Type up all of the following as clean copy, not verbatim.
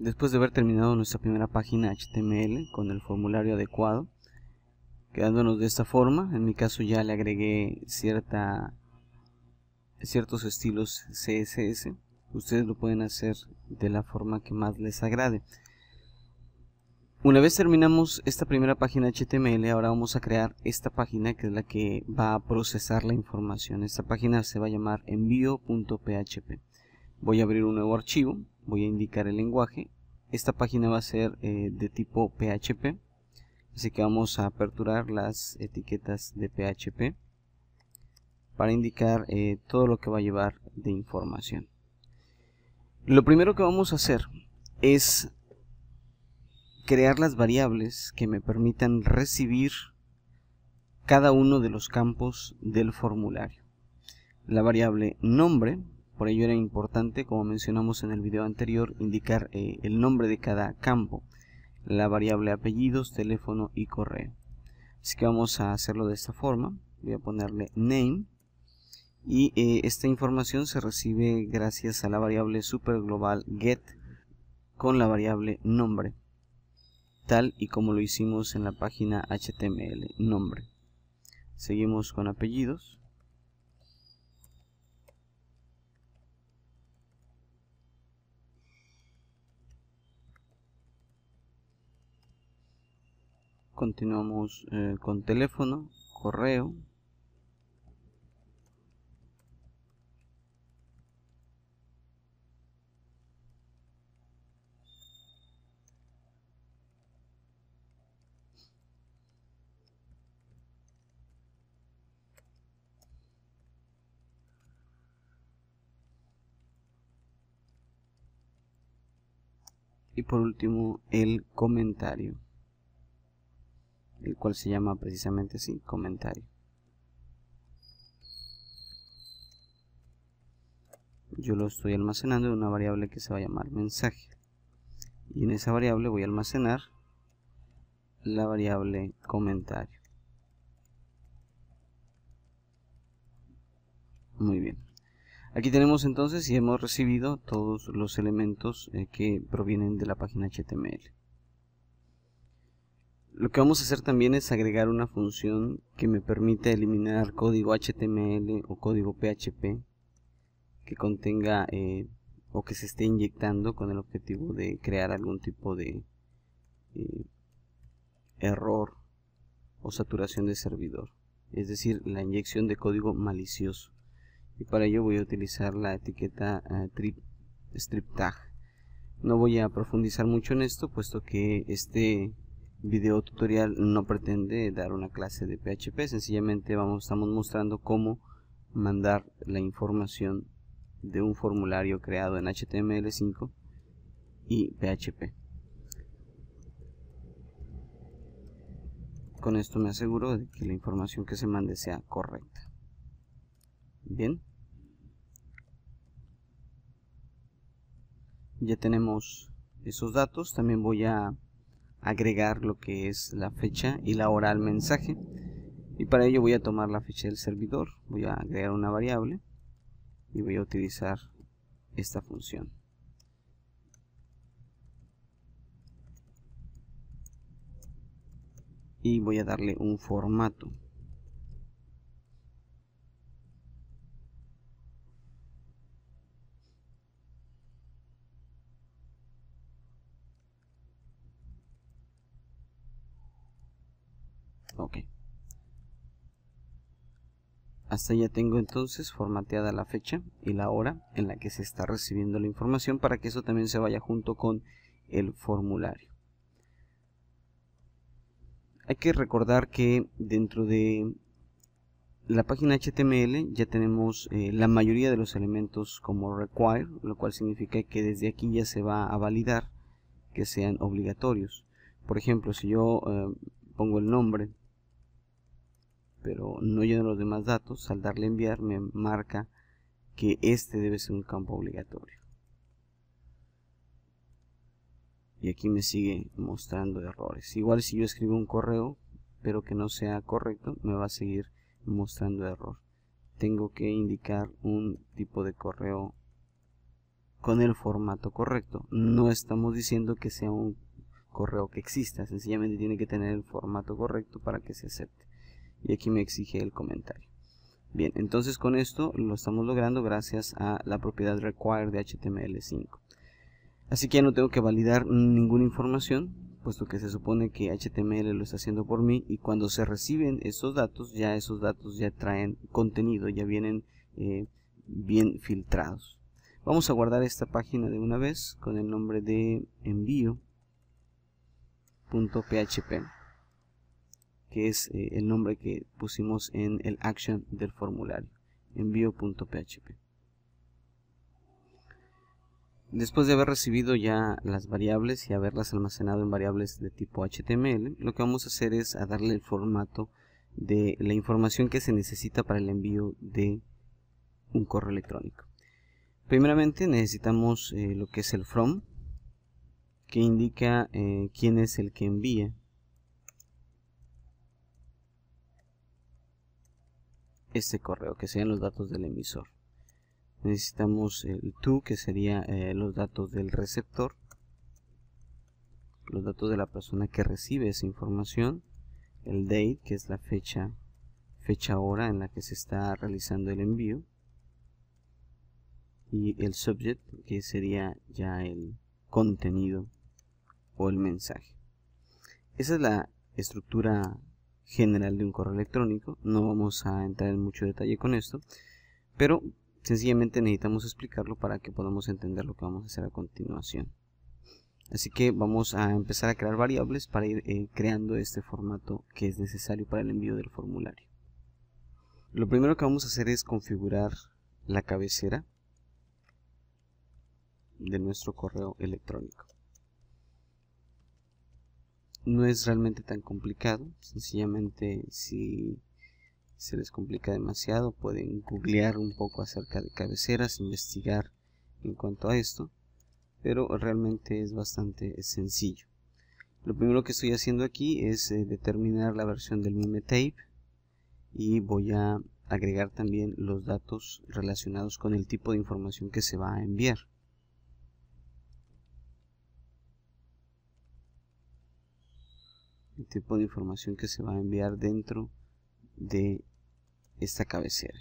Después de haber terminado nuestra primera página HTML con el formulario adecuado, quedándonos de esta forma, en mi caso ya le agregué ciertos estilos CSS. Ustedes lo pueden hacer de la forma que más les agrade. Una vez terminamos esta primera página HTML, ahora vamos a crear esta página, que es la que va a procesar la información. Esta página se va a llamar envío.php. Voy a abrir un nuevo archivo, voy a indicar el lenguaje. Esta página va a ser de tipo PHP, así que vamos a aperturar las etiquetas de PHP para indicar todo lo que va a llevar de información. Lo primero que vamos a hacer es crear las variables que me permitan recibir cada uno de los campos del formulario. La variable nombre, por ello era importante, como mencionamos en el video anterior, indicar el nombre de cada campo. La variable apellidos, teléfono y correo. Así que vamos a hacerlo de esta forma. Voy a ponerle name y esta información se recibe gracias a la variable superglobal get con la variable nombre, tal y como lo hicimos en la página HTML, nombre. Seguimos con apellidos. Continuamos con teléfono, correo, y por último el comentario, el cual se llama precisamente así, comentario. Yo lo estoy almacenando en una variable que se va a llamar mensaje, y en esa variable voy a almacenar la variable comentario. Muy bien, aquí tenemos entonces y hemos recibido todos los elementos que provienen de la página HTML. Lo que vamos a hacer también es agregar una función que me permita eliminar código HTML o código PHP que contenga o que se esté inyectando con el objetivo de crear algún tipo de error o saturación de servidor, es decir, la inyección de código malicioso. Y para ello voy a utilizar la etiqueta strip tag. No voy a profundizar mucho en esto, puesto que este video tutorial no pretende dar una clase de PHP, sencillamente estamos mostrando cómo mandar la información de un formulario creado en HTML5 y PHP. Con esto me aseguro de que la información que se mande sea correcta. Bien, ya tenemos esos datos. También voy a agregar lo que es la fecha y la hora al mensaje, y para ello voy a tomar la fecha del servidor, voy a agregar una variable y voy a utilizar esta función. Y voy a darle un formato. Ok. Hasta ya tengo entonces formateada la fecha y la hora en la que se está recibiendo la información, para que eso también se vaya junto con el formulario. Hay que recordar que dentro de la página HTML ya tenemos la mayoría de los elementos como require, lo cual significa que desde aquí ya se va a validar que sean obligatorios. Por ejemplo, si yo pongo el nombre pero no lleno los demás datos, al darle enviar me marca que este debe ser un campo obligatorio. Y aquí me sigue mostrando errores. Igual si yo escribo un correo pero que no sea correcto, me va a seguir mostrando error. Tengo que indicar un tipo de correo con el formato correcto. No estamos diciendo que sea un correo que exista, sencillamente tiene que tener el formato correcto para que se acepte. Y aquí me exige el comentario. Bien, entonces con esto lo estamos logrando gracias a la propiedad require de HTML5. Así que ya no tengo que validar ninguna información, puesto que se supone que HTML lo está haciendo por mí, y cuando se reciben esos datos ya traen contenido, ya vienen bien filtrados. Vamos a guardar esta página de una vez con el nombre de envío.php, que es el nombre que pusimos en el action del formulario, envío.php. Después de haber recibido ya las variables y haberlas almacenado en variables de tipo HTML, lo que vamos a hacer es a darle el formato de la información que se necesita para el envío de un correo electrónico. Primeramente necesitamos lo que es el from, que indica quién es el que envía este correo, que sean los datos del emisor. Necesitamos el to, que sería los datos del receptor, los datos de la persona que recibe esa información, el date, que es la fecha hora en la que se está realizando el envío, y el subject, que sería ya el contenido o el mensaje. Esa es la estructura general de un correo electrónico. No vamos a entrar en mucho detalle con esto, pero sencillamente necesitamos explicarlo para que podamos entender lo que vamos a hacer a continuación. Así que vamos a empezar a crear variables para ir creando este formato que es necesario para el envío del formulario. Lo primero que vamos a hacer es configurar la cabecera de nuestro correo electrónico. No es realmente tan complicado, sencillamente si se les complica demasiado pueden googlear un poco acerca de cabeceras, investigar en cuanto a esto, pero realmente es bastante sencillo. Lo primero que estoy haciendo aquí es determinar la versión del MemeTape, y voy a agregar también los datos relacionados con el tipo de información que se va a enviar. El tipo de información que se va a enviar dentro de esta cabecera.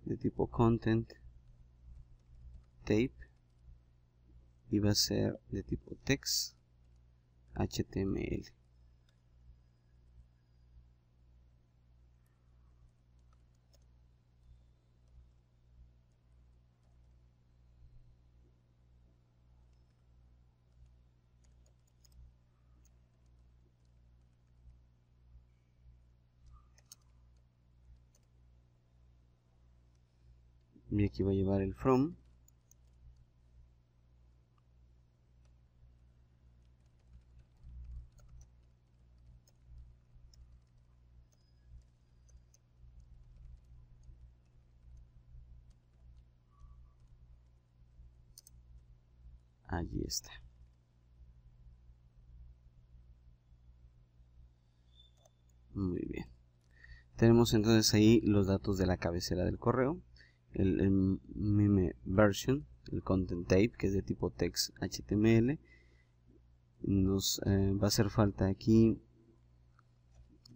De tipo content tape, y va a ser de tipo text HTML. Y aquí va a llevar el from. Allí está. Muy bien. Tenemos entonces ahí los datos de la cabecera del correo, el meme version, el content type, que es de tipo text HTML. Nos va a hacer falta aquí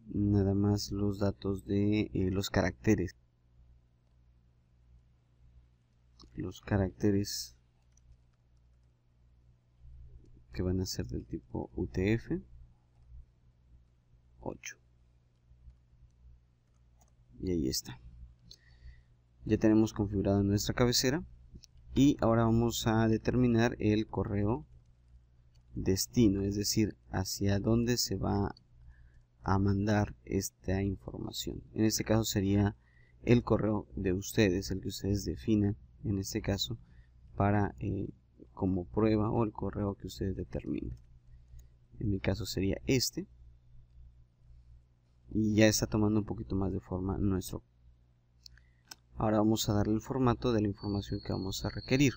nada más los datos de los caracteres. Los caracteres que van a ser del tipo UTF 8. Y ahí está. Ya tenemos configurado nuestra cabecera, y ahora vamos a determinar el correo destino, es decir, hacia dónde se va a mandar esta información. En este caso sería el correo de ustedes, el que ustedes definan en este caso para como prueba, o el correo que ustedes determinen. En mi caso sería este, y ya está tomando un poquito más de forma nuestro. Ahora vamos a darle el formato de la información que vamos a requerir.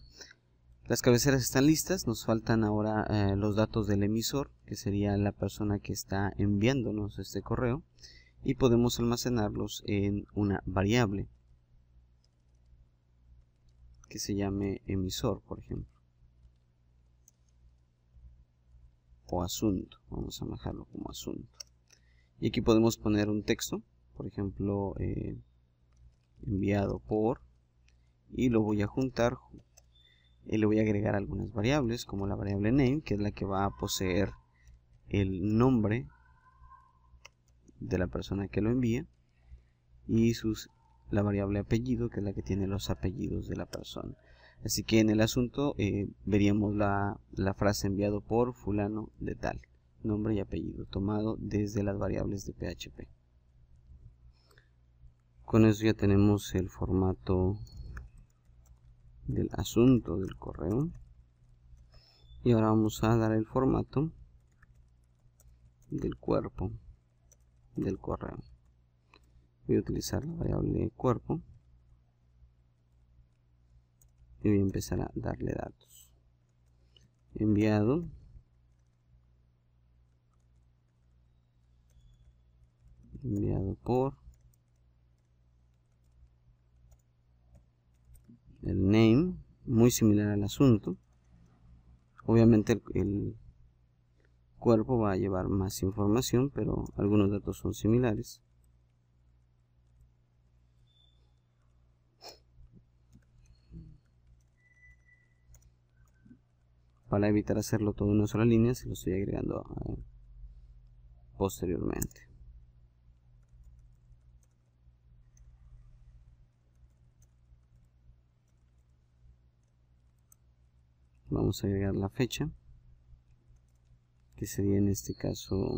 Las cabeceras están listas, nos faltan ahora los datos del emisor, que sería la persona que está enviándonos este correo, y podemos almacenarlos en una variable. que se llame emisor, por ejemplo, o asunto. Vamos a dejarlo como asunto. Y aquí podemos poner un texto, por ejemplo, enviado por, y lo voy a juntar y le voy a agregar algunas variables, como la variable name, que es la que va a poseer el nombre de la persona que lo envía, y la variable apellido, que es la que tiene los apellidos de la persona. Así que en el asunto veríamos la frase enviado por fulano de tal, nombre y apellido, tomado desde las variables de PHP. Con eso ya tenemos el formato del asunto del correo. Y ahora vamos a dar el formato del cuerpo del correo. Voy a utilizar la variable cuerpo y voy a empezar a darle datos. Enviado por el name, muy similar al asunto. Obviamente el cuerpo va a llevar más información, pero algunos datos son similares. Para evitar hacerlo todo en una sola línea, se lo estoy agregando posteriormente. Vamos a agregar la fecha, que sería en este caso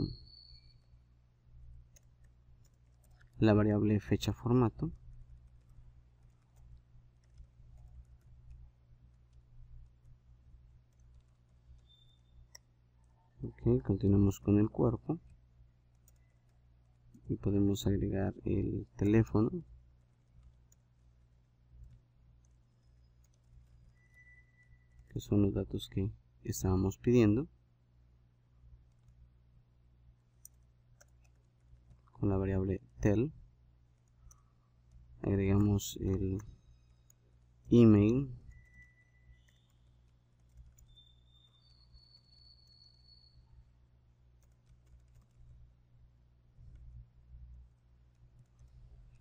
la variable fecha formato. Ok, continuamos con el cuerpo y podemos agregar el teléfono, que son los datos que estábamos pidiendo. Con la variable tel agregamos el email,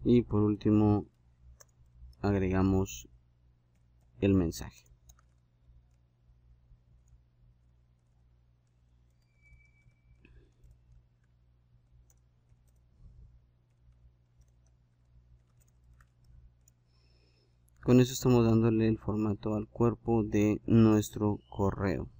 y por último agregamos el mensaje. Con eso estamos dándole el formato al cuerpo de nuestro correo.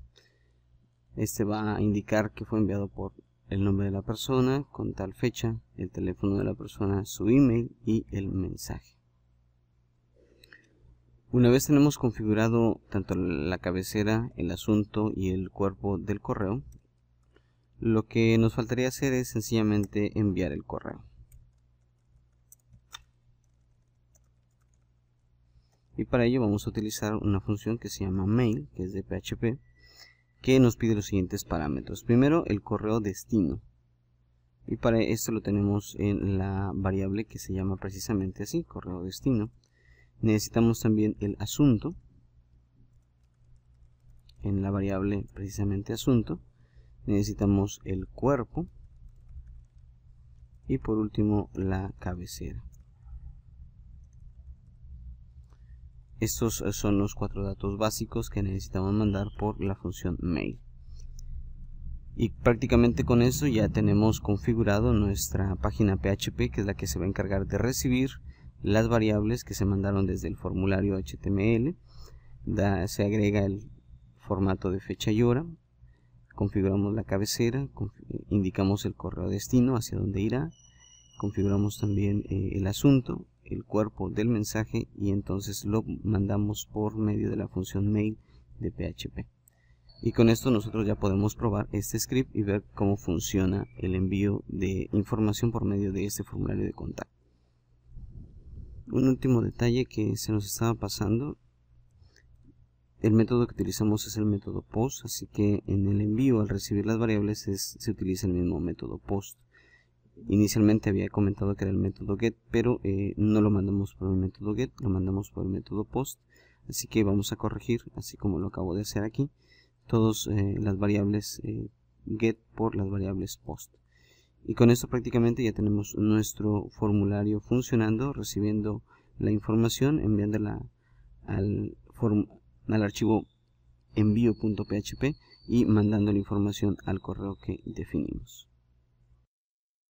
Este va a indicar que fue enviado por el nombre de la persona, con tal fecha, el teléfono de la persona, su email y el mensaje. Una vez tenemos configurado tanto la cabecera, el asunto y el cuerpo del correo, lo que nos faltaría hacer es sencillamente enviar el correo. Y para ello vamos a utilizar una función que se llama mail, que es de PHP, que nos pide los siguientes parámetros. Primero, el correo destino. Y para esto lo tenemos en la variable que se llama precisamente así, correo destino. Necesitamos también el asunto, en la variable precisamente asunto. Necesitamos el cuerpo y por último la cabecera. Estos son los 4 datos básicos que necesitamos mandar por la función mail. Y prácticamente con eso ya tenemos configurado nuestra página PHP, que es la que se va a encargar de recibir las variables que se mandaron desde el formulario HTML. Se agrega el formato de fecha y hora, configuramos la cabecera, indicamos el correo destino hacia dónde irá, configuramos también el asunto, el cuerpo del mensaje, y entonces lo mandamos por medio de la función mail de PHP. Y con esto nosotros ya podemos probar este script y ver cómo funciona el envío de información por medio de este formulario de contacto. Un último detalle que se nos estaba pasando: el método que utilizamos es el método post, así que en el envío, al recibir las variables, se utiliza el mismo método post. Inicialmente había comentado que era el método get, pero no lo mandamos por el método get, lo mandamos por el método post. así que vamos a corregir, así como lo acabo de hacer aquí, todas las variables get por las variables post. Y con esto prácticamente ya tenemos nuestro formulario funcionando, recibiendo la información, enviándola al archivo envío.php y mandando la información al correo que definimos.